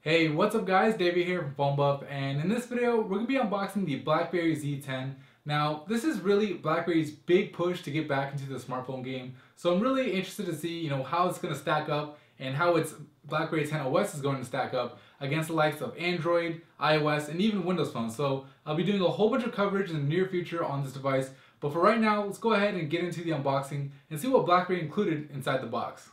Hey, what's up guys? David here from PhoneBuff, and in this video we're going to be unboxing the BlackBerry Z10. Now, this is really BlackBerry's big push to get back into the smartphone game, so I'm really interested to see, how it's going to stack up and how its BlackBerry 10 OS is going to stack up against the likes of Android, iOS, and even Windows phones. So I'll be doing a whole bunch of coverage in the near future on this device, but for right now, let's go ahead and get into the unboxing and see what BlackBerry included inside the box.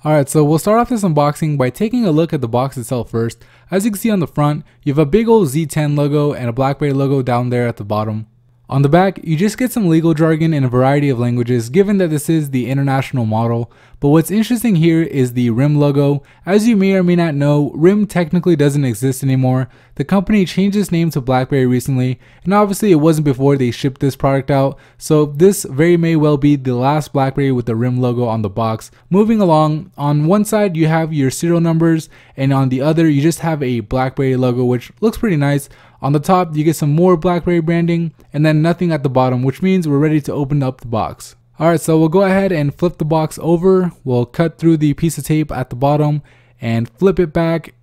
Alright, so we'll start off this unboxing by taking a look at the box itself first. As you can see on the front, you have a big old Z10 logo and a BlackBerry logo down there at the bottom. On the back, you just get some legal jargon in a variety of languages, given that this is the international model. But what's interesting here is the RIM logo. As you may or may not know, RIM technically doesn't exist anymore. The company changed its name to BlackBerry recently, and obviously it wasn't before they shipped this product out, so this very may well be the last BlackBerry with the RIM logo on the box. Moving along, on one side you have your serial numbers, and on the other you just have a BlackBerry logo, which looks pretty nice. On the top, you get some more BlackBerry branding, and then nothing at the bottom, which means we're ready to open up the box. Alright, so we'll go ahead and flip the box over. We'll cut through the piece of tape at the bottom and flip it back,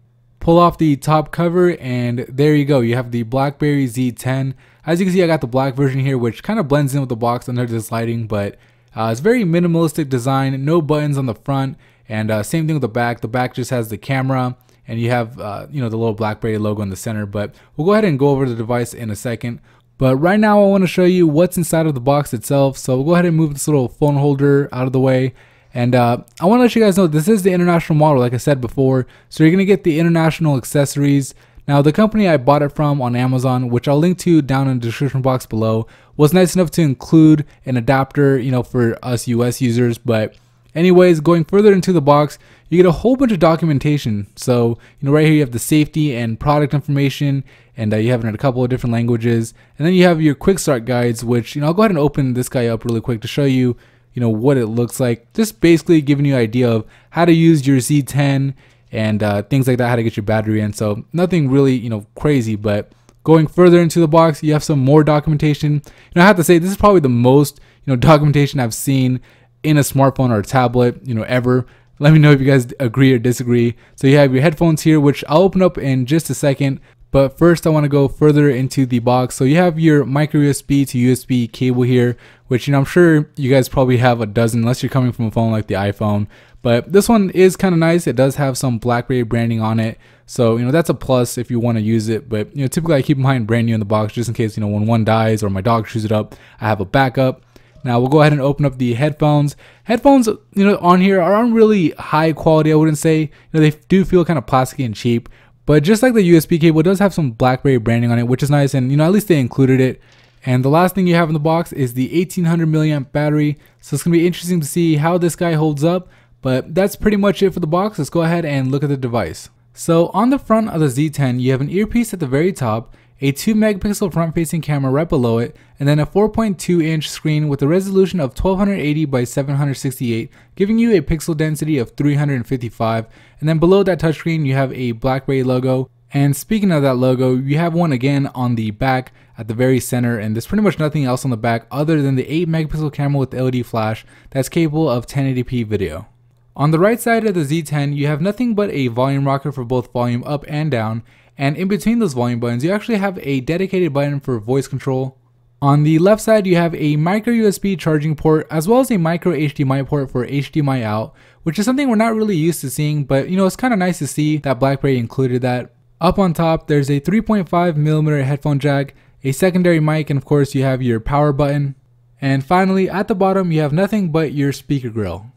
pull off the top cover, and there you go. You have the BlackBerry Z10. As you can see, I got the black version here, which kind of blends in with the box under this lighting, but it's very minimalistic design, no buttons on the front, and same thing with the back. The back just has the camera, and you have the little BlackBerry logo in the center. But we'll go ahead and go over the device in a second. But right now I want to show you what's inside of the box itself. So we'll go ahead and move this little phone holder out of the way. And I want to let you guys know this is the international model, like I said before. So you're going to get the international accessories. Now, the company I bought it from on Amazon, which I'll link to down in the description box below, was nice enough to include an adapter, for us US users. But anyways, going further into the box, you get a whole bunch of documentation. So, right here you have the safety and product information, and you have it in a couple of different languages. And then you have your quick start guides, which, I'll go ahead and open this guy up really quick to show you, what it looks like. Just basically giving you an idea of how to use your Z10 and things like that, how to get your battery in. So nothing really, crazy, but going further into the box, you have some more documentation. I have to say, this is probably the most, documentation I've seen in a smartphone or a tablet, ever. Let me know if you guys agree or disagree. So you have your headphones here, which I'll open up in just a second. But first I want to go further into the box. So you have your micro USB to USB cable here, which I'm sure you guys probably have a dozen unless you're coming from a phone like the iPhone. But this one is kind of nice. It does have some BlackBerry branding on it. So, that's a plus if you want to use it. But, typically I keep mine brand new in the box just in case, when one dies or my dog chews it up, I have a backup. Now we'll go ahead and open up the headphones. Headphones, on here aren't really high quality, I wouldn't say. They do feel kind of plasticky and cheap. But just like the USB cable, it does have some BlackBerry branding on it, which is nice. And, at least they included it. And the last thing you have in the box is the 1800 milliamp battery. So it's going to be interesting to see how this guy holds up. But that's pretty much it for the box. Let's go ahead and look at the device. So on the front of the Z10, you have an earpiece at the very top, a 2 megapixel front facing camera right below it, and then a 4.2 inch screen with a resolution of 1280 by 768, giving you a pixel density of 355. And then below that touchscreen you have a BlackBerry logo. And speaking of that logo, you have one again on the back at the very center, and there's pretty much nothing else on the back other than the 8 megapixel camera with LED flash that's capable of 1080p video. On the right side of the Z10, you have nothing but a volume rocker for both volume up and down. And in between those volume buttons, you actually have a dedicated button for voice control. On the left side, you have a micro USB charging port, as well as a micro HDMI port for HDMI out, which is something we're not really used to seeing, but it's kind of nice to see that BlackBerry included that. Up on top, there's a 3.5mm headphone jack, a secondary mic, and of course you have your power button. And finally, at the bottom, you have nothing but your speaker grill.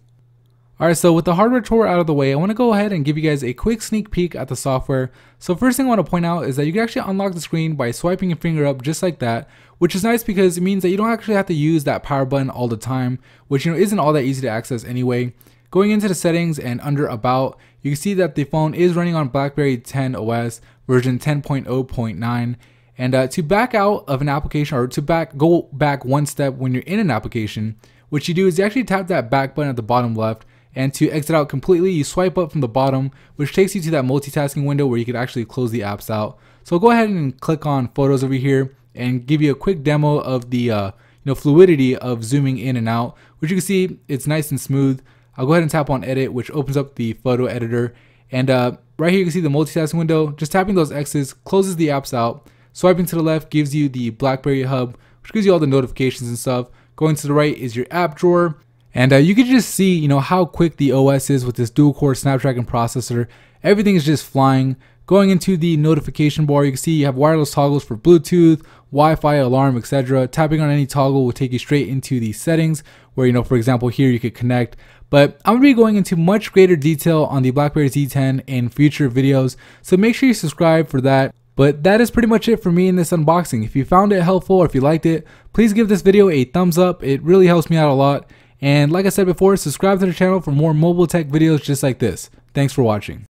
Alright, so with the hardware tour out of the way, I want to go ahead and give you guys a quick sneak peek at the software. So first thing I want to point out is that you can actually unlock the screen by swiping your finger up just like that, which is nice because it means that you don't actually have to use that power button all the time, which isn't all that easy to access anyway. Going into the settings and under about, you can see that the phone is running on BlackBerry 10 OS version 10.0.9. And to back out of an application, or to go back one step when you're in an application, what you do is you actually tap that back button at the bottom left. And to exit out completely, you swipe up from the bottom, which takes you to that multitasking window where you can actually close the apps out. So go ahead and click on photos over here and give you a quick demo of the fluidity of zooming in and out, which you can see it's nice and smooth. I'll go ahead and tap on edit, which opens up the photo editor. And right here you can see the multitasking window. Just tapping those X's closes the apps out. Swiping to the left gives you the BlackBerry hub, which gives you all the notifications and stuff. Going to the right is your app drawer. And you can just see, how quick the OS is with this dual-core Snapdragon processor. Everything is just flying. Going into the notification bar, you can see you have wireless toggles for Bluetooth, Wi-Fi, alarm, etc. Tapping on any toggle will take you straight into the settings where, for example, here you could connect. But I'm going to be going into much greater detail on the BlackBerry Z10 in future videos, so make sure you subscribe for that. But that is pretty much it for me in this unboxing. If you found it helpful or if you liked it, please give this video a thumbs up. It really helps me out a lot. And like I said before, subscribe to the channel for more mobile tech videos just like this. Thanks for watching.